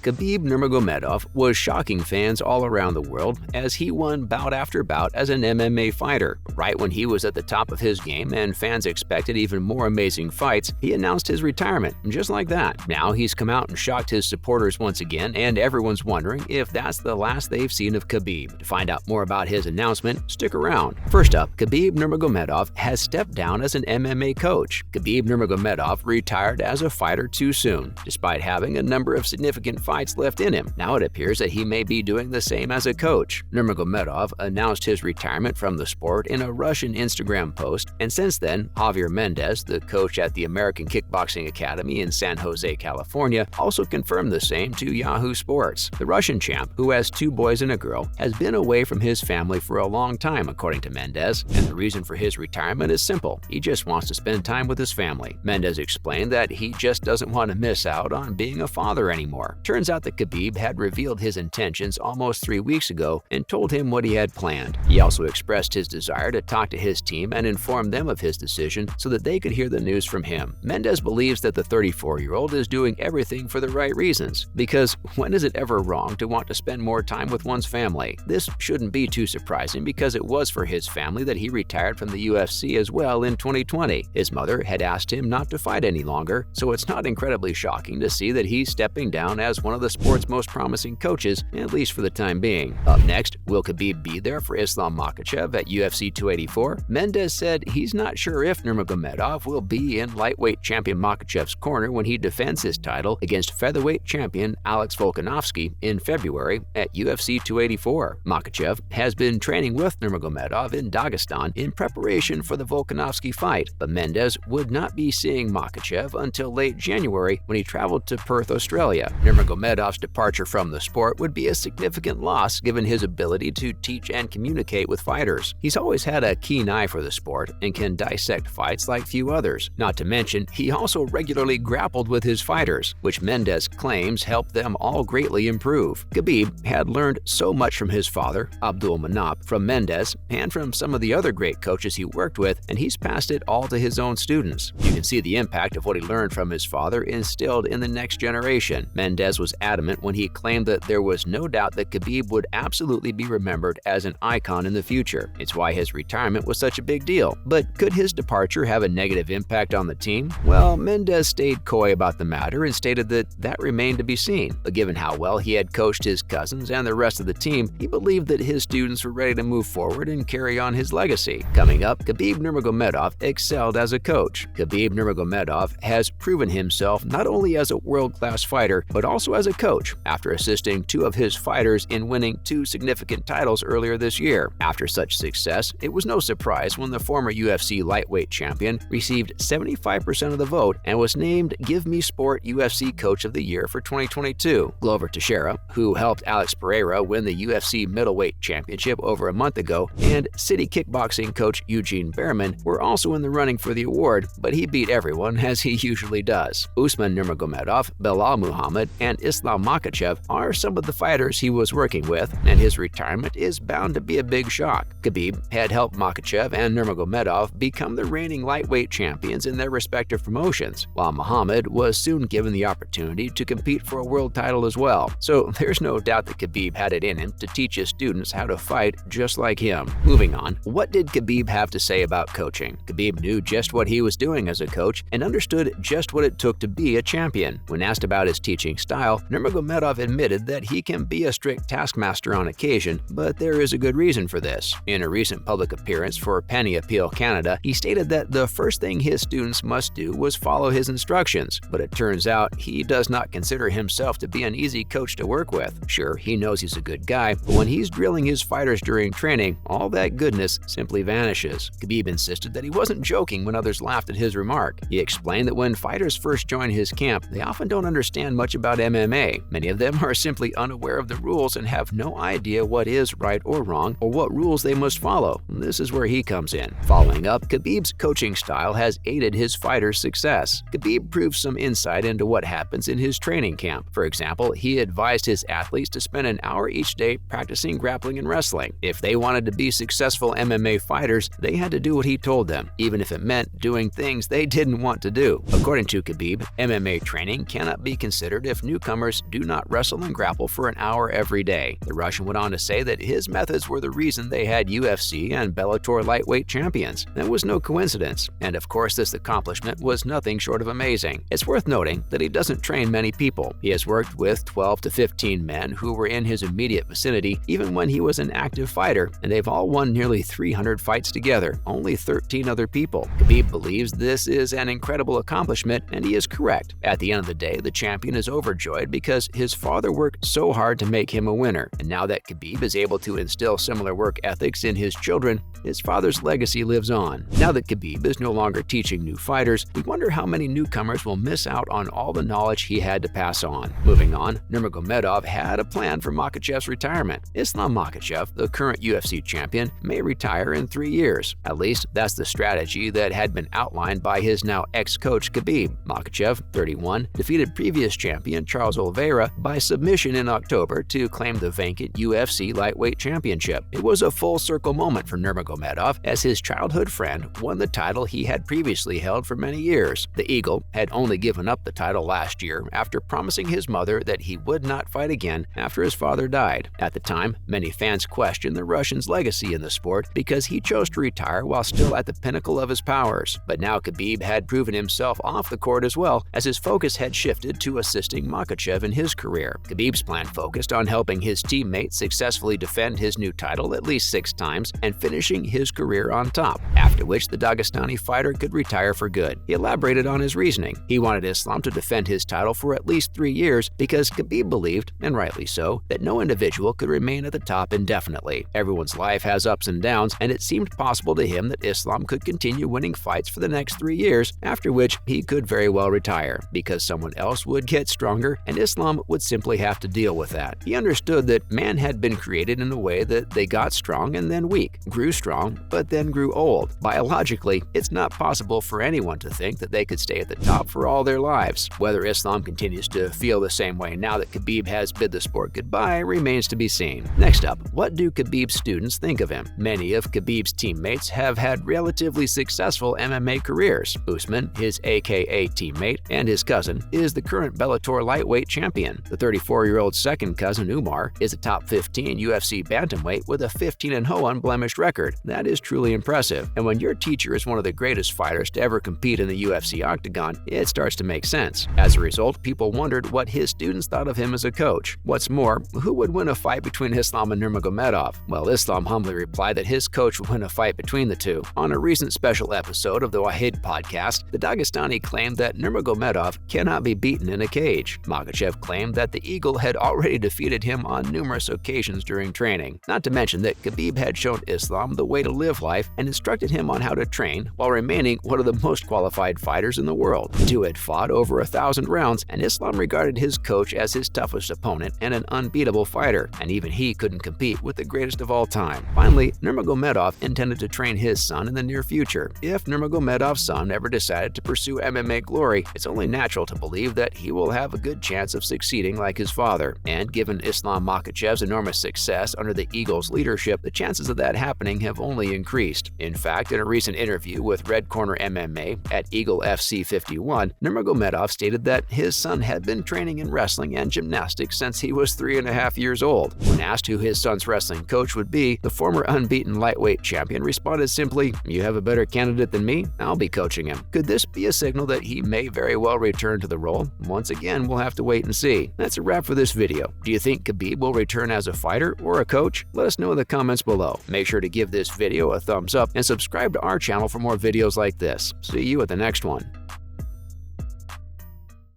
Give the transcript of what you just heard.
Khabib Nurmagomedov was shocking fans all around the world as he won bout after bout as an MMA fighter. Right when he was at the top of his game and fans expected even more amazing fights, he announced his retirement, just like that. Now he's come out and shocked his supporters once again, and everyone's wondering if that's the last they've seen of Khabib. To find out more about his announcement, stick around. First up, Khabib Nurmagomedov has stepped down as an MMA coach. Khabib Nurmagomedov retired as a fighter too soon, despite having a number of significant fights left in him. Now it appears that he may be doing the same as a coach. Nurmagomedov announced his retirement from the sport in a Russian Instagram post, and since then, Javier Mendez, the coach at the American Kickboxing Academy in San Jose, California, also confirmed the same to Yahoo Sports. The Russian champ, who has 2 boys and a girl, has been away from his family for a long time, according to Mendez, and the reason for his retirement is simple. He just wants to spend time with his family. Mendez explained that he just doesn't want to miss out on being a father anymore. Turns out that Khabib had revealed his intentions almost 3 weeks ago and told him what he had planned. He also expressed his desire to talk to his team and inform them of his decision so that they could hear the news from him. Mendez believes that the 34-year-old is doing everything for the right reasons, because when is it ever wrong to want to spend more time with one's family? This shouldn't be too surprising because it was for his family that he retired from the UFC as well in 2020. His mother had asked him not to fight any longer, so it's not incredibly shocking to see that he's stepping down as one of the sport's most promising coaches, at least for the time being. Up next, will Khabib be there for Islam Makhachev at UFC 284? Mendez said he's not sure if Nurmagomedov will be in lightweight champion Makhachev's corner when he defends his title against featherweight champion Alex Volkanovski in February at UFC 284. Makhachev has been training with Nurmagomedov in Dagestan in preparation for the Volkanovski fight, but Mendez would not be seeing Makhachev until late January when he traveled to Perth, Australia. Nurmagomedov's departure from the sport would be a significant loss given his ability to teach and communicate with fighters. He's always had a keen eye for the sport and can dissect fights like few others. Not to mention, he also regularly grappled with his fighters, which Mendez claims helped them all greatly improve. Khabib had learned so much from his father, Abdul Manap, from Mendez, and from some of the other great coaches he worked with, and he's passed it all to his own students. You can see the impact of what he learned from his father instilled in the next generation. Mendez was adamant when he claimed that there was no doubt that Khabib would absolutely be remembered as an icon in the future. It's why his retirement was such a big deal. But could his departure have a negative impact on the team? Well, Mendez stayed coy about the matter and stated that remained to be seen. But given how well he had coached his cousins and the rest of the team, he believed that his students were ready to move forward and carry on his legacy. Coming up, Khabib Nurmagomedov excelled as a coach. Khabib Nurmagomedov has proven himself not only as a world-class fighter, but also as a coach after assisting 2 of his fighters in winning 2 significant titles earlier this year. After such success, it was no surprise when the former UFC lightweight champion received 75% of the vote and was named Give Me Sport UFC Coach of the Year for 2022. Glover Teixeira, who helped Alex Pereira win the UFC middleweight championship over a month ago, and City Kickboxing coach Eugene Behrman were also in the running for the award, but he beat everyone as he usually does. Usman Nurmagomedov, Belal Muhammad, and Islam Makhachev are some of the fighters he was working with, and his retirement is bound to be a big shock. Khabib had helped Makhachev and Nurmagomedov become the reigning lightweight champions in their respective promotions, while Muhammad was soon given the opportunity to compete for a world title as well. So there's no doubt that Khabib had it in him to teach his students how to fight just like him. Moving on, what did Khabib have to say about coaching? Khabib knew just what he was doing as a coach and understood just what it took to be a champion. When asked about his teaching style, Nurmagomedov admitted that he can be a strict taskmaster on occasion, but there is a good reason for this. In a recent public appearance for Penny Appeal Canada, he stated that the first thing his students must do was follow his instructions, but it turns out he does not consider himself to be an easy coach to work with. Sure, he knows he's a good guy, but when he's drilling his fighters during training, all that goodness simply vanishes. Khabib insisted that he wasn't joking when others laughed at his remark. He explained that when fighters first join his camp, they often don't understand much about MMA. Many of them are simply unaware of the rules and have no idea what is right or wrong or what rules they must follow. This is where he comes in. Following up, Khabib's coaching style has aided his fighters' success. Khabib proves some insight into what happens in his training camp. For example, he advised his athletes to spend an hour each day practicing grappling and wrestling. If they wanted to be successful MMA fighters, they had to do what he told them, even if it meant doing things they didn't want to do. According to Khabib, MMA training cannot be considered if newcomers newcomers do not wrestle and grapple for an hour every day. The Russian went on to say that his methods were the reason they had UFC and Bellator lightweight champions. That was no coincidence, and of course this accomplishment was nothing short of amazing. It's worth noting that he doesn't train many people. He has worked with 12 to 15 men who were in his immediate vicinity even when he was an active fighter, and they've all won nearly 300 fights together, only 13 other people. Khabib believes this is an incredible accomplishment, and he is correct. At the end of the day, the champion is overjoyed because his father worked so hard to make him a winner, and now that Khabib is able to instill similar work ethics in his children, his father's legacy lives on. Now that Khabib is no longer teaching new fighters, we wonder how many newcomers will miss out on all the knowledge he had to pass on. Moving on, Nurmagomedov had a plan for Makhachev's retirement. Islam Makhachev, the current UFC champion, may retire in 3 years. At least that's the strategy that had been outlined by his now ex-coach Khabib. Makhachev, 31, defeated previous champion Charles Oliveira by submission in October to claim the vacant UFC lightweight championship. It was a full-circle moment for Nurmagomedov as his childhood friend won the title he had previously held for many years. The Eagle had only given up the title last year after promising his mother that he would not fight again after his father died. At the time, many fans questioned the Russian's legacy in the sport because he chose to retire while still at the pinnacle of his powers. But now Khabib had proven himself off the court as well, as his focus had shifted to assisting Makhachev in his career. Khabib's plan focused on helping his teammate successfully defend his new title at least 6 times and finishing his career on top, after which the Dagestani fighter could retire for good. He elaborated on his reasoning. He wanted Islam to defend his title for at least 3 years because Khabib believed, and rightly so, that no individual could remain at the top indefinitely. Everyone's life has ups and downs, and it seemed possible to him that Islam could continue winning fights for the next 3 years, after which he could very well retire, because someone else would get stronger and Islam would simply have to deal with that. He understood that man had been created in a way that they got strong and then weak, grew strong, but then grew old. Biologically, it's not possible for anyone to think that they could stay at the top for all their lives. Whether Islam continues to feel the same way now that Khabib has bid the sport goodbye remains to be seen. Next up, what do Khabib's students think of him? Many of Khabib's teammates have had relatively successful MMA careers. Usman, his AKA teammate, and his cousin, is the current Bellator lightweight champion. The 34-year-old second cousin, Umar, is a top 15 UFC bantamweight with a 15-0 unblemished record. That is truly impressive. And when your teacher is one of the greatest fighters to ever compete in the UFC octagon, it starts to make sense. As a result, people wondered what his students thought of him as a coach. What's more, who would win a fight between Islam and Nurmagomedov? Well, Islam humbly replied that his coach would win a fight between the two. On a recent special episode of the Wahid podcast, the Dagestani claimed that Nurmagomedov cannot be beaten in a cage. Makhachev claimed that the Eagle had already defeated him on numerous occasions during training. Not to mention that Khabib had shown Islam the way to live life and instructed him on how to train while remaining one of the most qualified fighters in the world. The two had fought over 1,000 rounds, and Islam regarded his coach as his toughest opponent and an unbeatable fighter, and even he couldn't compete with the greatest of all time. Finally, Nurmagomedov intended to train his son in the near future. If Nurmagomedov's son ever decided to pursue MMA glory, it's only natural to believe that he will have a good chance of succeeding like his father. And given Islam Makhachev's enormous success under the Eagle's leadership, the chances of that happening have only increased. In fact, in a recent interview with Red Corner MMA at Eagle FC 51, Nurmagomedov stated that his son had been training in wrestling and gymnastics since he was 3.5 years old. When asked who his son's wrestling coach would be, the former unbeaten lightweight champion responded simply, "You have a better candidate than me? I'll be coaching him." Could this be a signal that he may very well return to the role? Once again, we'll have to wait and see. That's a wrap for this video. Do you think Khabib will return as a fighter or a coach? Let us know in the comments below. Make sure to give this video a thumbs up and subscribe to our channel for more videos like this. See you at the next one.